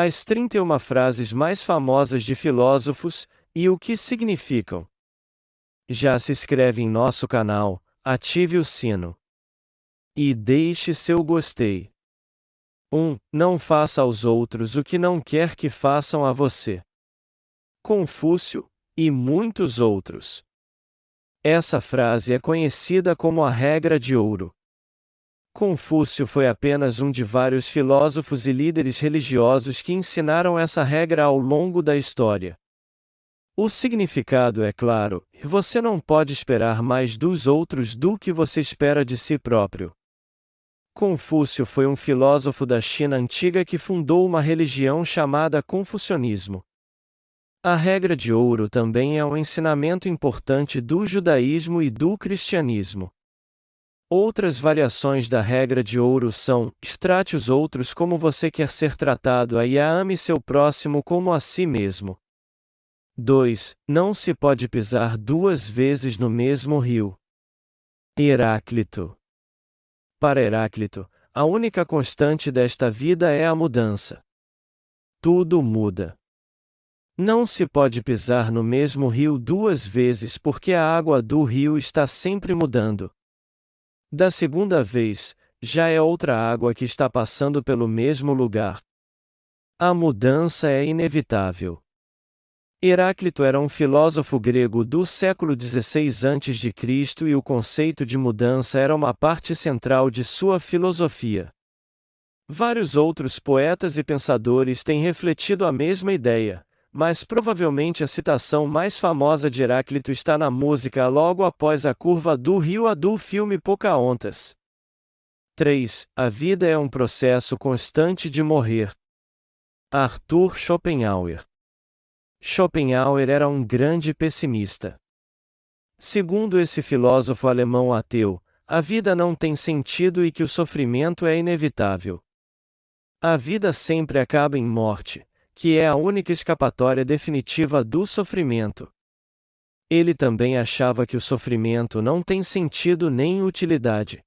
As 31 frases mais famosas de filósofos, e o que significam. Já se inscreve em nosso canal, ative o sino. E deixe seu gostei. 1. Não faça aos outros o que não quer que façam a você. Confúcio, e muitos outros. Essa frase é conhecida como a regra de ouro. Confúcio foi apenas um de vários filósofos e líderes religiosos que ensinaram essa regra ao longo da história. O significado é claro: você não pode esperar mais dos outros do que você espera de si próprio. Confúcio foi um filósofo da China antiga que fundou uma religião chamada Confucionismo. A regra de ouro também é um ensinamento importante do judaísmo e do cristianismo. Outras variações da regra de ouro são: trate os outros como você quer ser tratado e ame seu próximo como a si mesmo. 2. Não se pode pisar duas vezes no mesmo rio. Heráclito. Para Heráclito, a única constante desta vida é a mudança. Tudo muda. Não se pode pisar no mesmo rio duas vezes porque a água do rio está sempre mudando. Da segunda vez, já é outra água que está passando pelo mesmo lugar. A mudança é inevitável. Heráclito era um filósofo grego do século XVI a.C. e o conceito de mudança era uma parte central de sua filosofia. Vários outros poetas e pensadores têm refletido a mesma ideia, mas provavelmente a citação mais famosa de Heráclito está na música logo após a curva do rio a do filme Pocahontas. 3. A vida é um processo constante de morrer. Arthur Schopenhauer. Schopenhauer era um grande pessimista. Segundo esse filósofo alemão ateu, a vida não tem sentido e que o sofrimento é inevitável. A vida sempre acaba em morte, que é a única escapatória definitiva do sofrimento. Ele também achava que o sofrimento não tem sentido nem utilidade.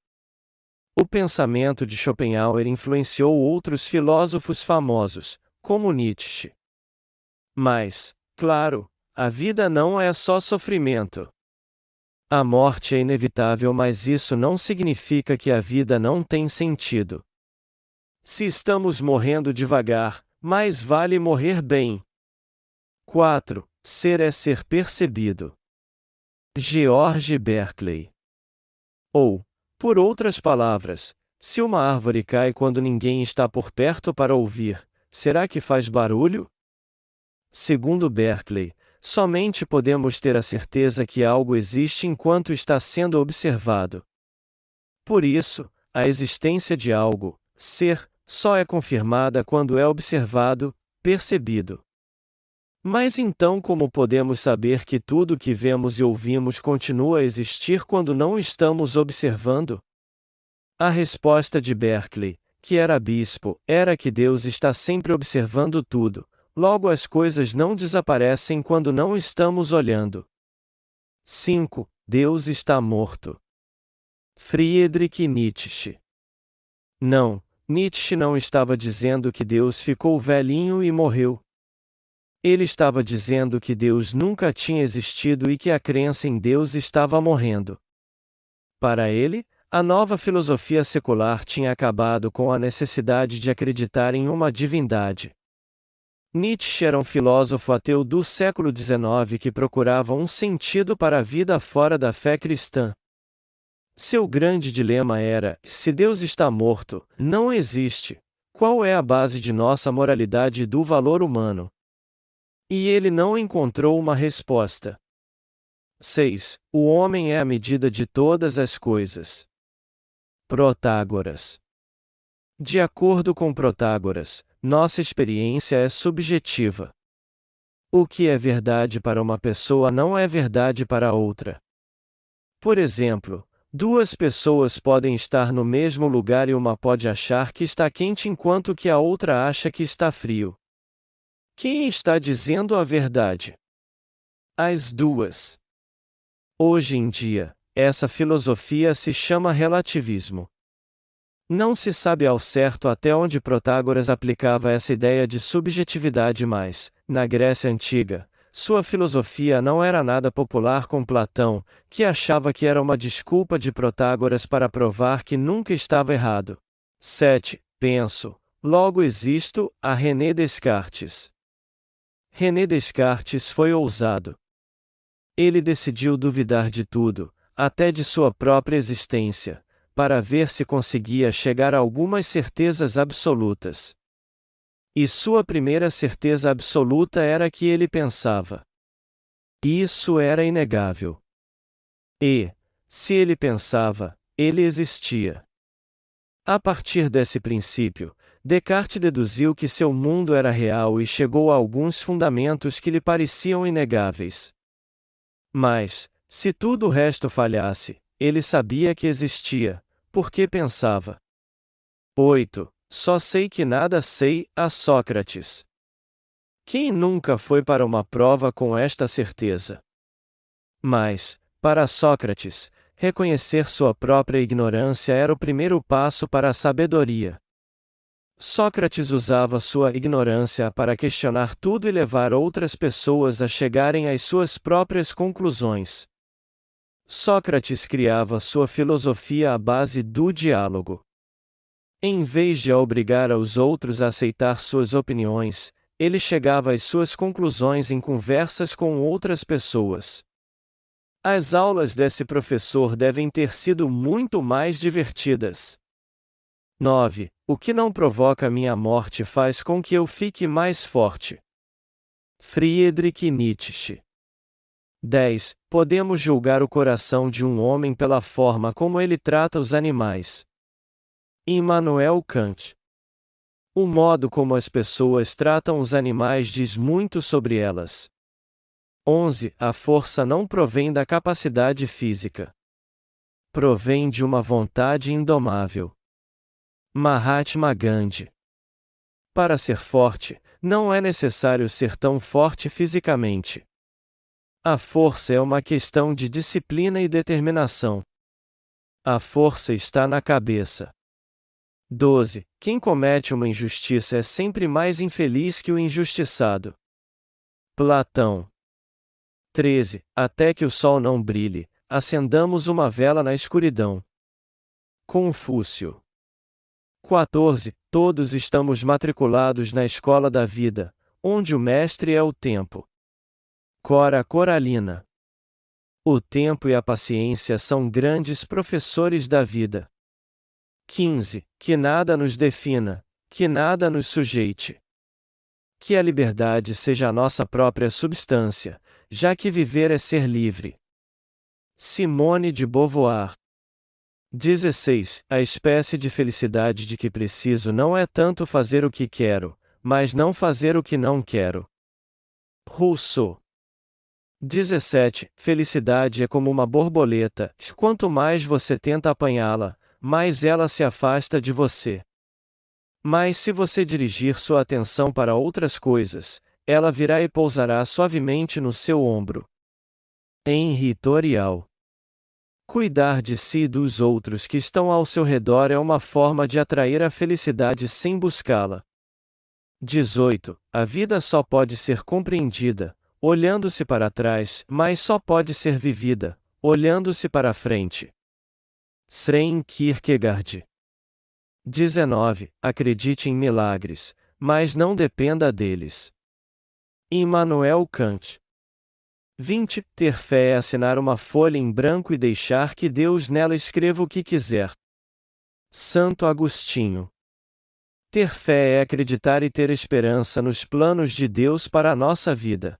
O pensamento de Schopenhauer influenciou outros filósofos famosos, como Nietzsche. Mas, claro, a vida não é só sofrimento. A morte é inevitável, mas isso não significa que a vida não tem sentido. Se estamos morrendo devagar, mais vale morrer bem. 4. Ser é ser percebido. George Berkeley. Ou, por outras palavras, se uma árvore cai quando ninguém está por perto para ouvir, será que faz barulho? Segundo Berkeley, somente podemos ter a certeza que algo existe enquanto está sendo observado. Por isso, a existência de algo, ser, só é confirmada quando é observado, percebido. Mas então como podemos saber que tudo que vemos e ouvimos continua a existir quando não estamos observando? A resposta de Berkeley, que era bispo, era que Deus está sempre observando tudo, logo as coisas não desaparecem quando não estamos olhando. 5. Deus está morto. Friedrich Nietzsche. Não, Nietzsche não estava dizendo que Deus ficou velhinho e morreu. Ele estava dizendo que Deus nunca tinha existido e que a crença em Deus estava morrendo. Para ele, a nova filosofia secular tinha acabado com a necessidade de acreditar em uma divindade. Nietzsche era um filósofo ateu do século XIX que procurava um sentido para a vida fora da fé cristã. Seu grande dilema era: se Deus está morto, não existe, qual é a base de nossa moralidade e do valor humano? E ele não encontrou uma resposta. 6. O homem é a medida de todas as coisas. Protágoras. De acordo com Protágoras, nossa experiência é subjetiva. O que é verdade para uma pessoa não é verdade para outra. Por exemplo, duas pessoas podem estar no mesmo lugar e uma pode achar que está quente enquanto que a outra acha que está frio. Quem está dizendo a verdade? As duas. Hoje em dia, essa filosofia se chama relativismo. Não se sabe ao certo até onde Protágoras aplicava essa ideia de subjetividade, mas, na Grécia Antiga, sua filosofia não era nada popular com Platão, que achava que era uma desculpa de Protágoras para provar que nunca estava errado. 7. Penso, logo existo, a René Descartes. René Descartes foi ousado. Ele decidiu duvidar de tudo, até de sua própria existência, para ver se conseguia chegar a algumas certezas absolutas. E sua primeira certeza absoluta era que ele pensava. Isso era inegável. E, se ele pensava, ele existia. A partir desse princípio, Descartes deduziu que seu mundo era real e chegou a alguns fundamentos que lhe pareciam inegáveis. Mas, se tudo o resto falhasse, ele sabia que existia, porque pensava. 8. Só sei que nada sei, a Sócrates. Quem nunca foi para uma prova com esta certeza? Mas, para Sócrates, reconhecer sua própria ignorância era o primeiro passo para a sabedoria. Sócrates usava sua ignorância para questionar tudo e levar outras pessoas a chegarem às suas próprias conclusões. Sócrates criava sua filosofia à base do diálogo. Em vez de obrigar os outros a aceitar suas opiniões, ele chegava às suas conclusões em conversas com outras pessoas. As aulas desse professor devem ter sido muito mais divertidas. 9. O que não provoca minha morte faz com que eu fique mais forte. Friedrich Nietzsche. 10. Podemos julgar o coração de um homem pela forma como ele trata os animais. Immanuel Kant. O modo como as pessoas tratam os animais diz muito sobre elas. 11. A força não provém da capacidade física. Provém de uma vontade indomável. Mahatma Gandhi. Para ser forte, não é necessário ser tão forte fisicamente. A força é uma questão de disciplina e determinação. A força está na cabeça. 12. Quem comete uma injustiça é sempre mais infeliz que o injustiçado. Platão. 13. Até que o sol não brilhe, acendamos uma vela na escuridão. Confúcio. 14. Todos estamos matriculados na escola da vida, onde o mestre é o tempo. Cora Coralina. O tempo e a paciência são grandes professores da vida. 15. Que nada nos defina, que nada nos sujeite. Que a liberdade seja a nossa própria substância, já que viver é ser livre. Simone de Beauvoir. 16. A espécie de felicidade de que preciso não é tanto fazer o que quero, mas não fazer o que não quero. Rousseau. 17. Felicidade é como uma borboleta, quanto mais você tenta apanhá-la, mais ela se afasta de você. Mas se você dirigir sua atenção para outras coisas, ela virá e pousará suavemente no seu ombro. Henri Torial. Cuidar de si e dos outros que estão ao seu redor é uma forma de atrair a felicidade sem buscá-la. 18. A vida só pode ser compreendida, olhando-se para trás, mas só pode ser vivida, olhando-se para frente. Søren Kierkegaard. 19. Acredite em milagres, mas não dependa deles. Immanuel Kant. 20. Ter fé é assinar uma folha em branco e deixar que Deus nela escreva o que quiser. Santo Agostinho. Ter fé é acreditar e ter esperança nos planos de Deus para a nossa vida.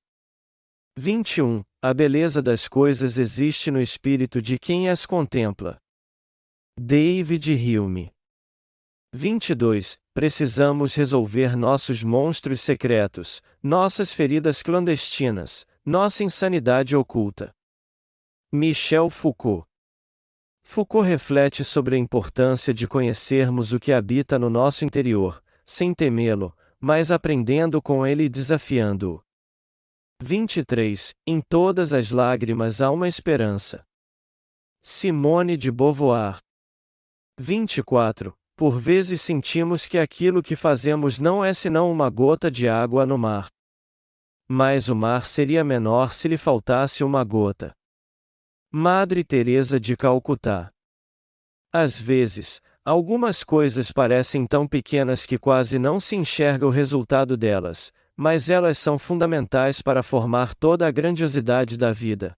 21. A beleza das coisas existe no espírito de quem as contempla. David Hume. 22. Precisamos resolver nossos monstros secretos, nossas feridas clandestinas, nossa insanidade oculta. Michel Foucault. Foucault reflete sobre a importância de conhecermos o que habita no nosso interior, sem temê-lo, mas aprendendo com ele e desafiando-o. 23. Em todas as lágrimas há uma esperança. Simone de Beauvoir. 24. Por vezes sentimos que aquilo que fazemos não é senão uma gota de água no mar. Mas o mar seria menor se lhe faltasse uma gota. Madre Teresa de Calcutá. Às vezes, algumas coisas parecem tão pequenas que quase não se enxerga o resultado delas, mas elas são fundamentais para formar toda a grandiosidade da vida.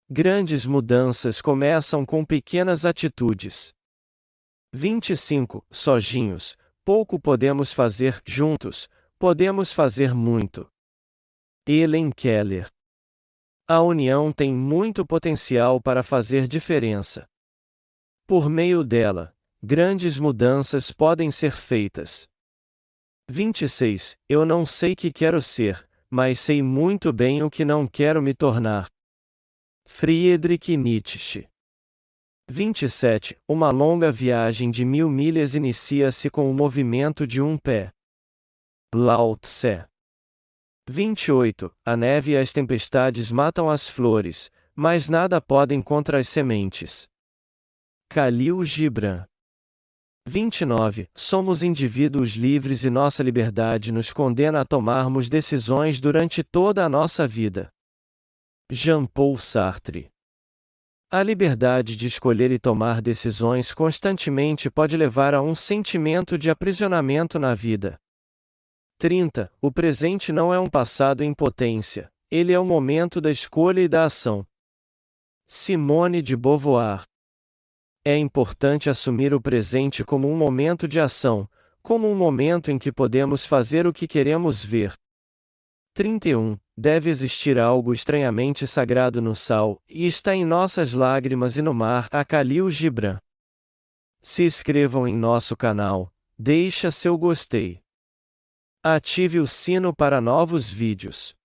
Grandes mudanças começam com pequenas atitudes. 25. Sozinhos, pouco podemos fazer, juntos, podemos fazer muito. Helen Keller. A união tem muito potencial para fazer diferença. Por meio dela, grandes mudanças podem ser feitas. 26. Eu não sei que quero ser, mas sei muito bem o que não quero me tornar. Friedrich Nietzsche. 27. Uma longa viagem de 1000 milhas inicia-se com o movimento de um pé. Lao Tse. 28. A neve e as tempestades matam as flores, mas nada podem contra as sementes. Khalil Gibran. 29. Somos indivíduos livres e nossa liberdade nos condena a tomarmos decisões durante toda a nossa vida. Jean-Paul Sartre. A liberdade de escolher e tomar decisões constantemente pode levar a um sentimento de aprisionamento na vida. 30. O presente não é um passado em potência, ele é o momento da escolha e da ação. Simone de Beauvoir. É importante assumir o presente como um momento de ação, como um momento em que podemos fazer o que queremos ver. 31. Deve existir algo estranhamente sagrado no sal, e está em nossas lágrimas e no mar. A Khalil Gibran. Se inscrevam em nosso canal, deixa seu gostei. Ative o sino para novos vídeos.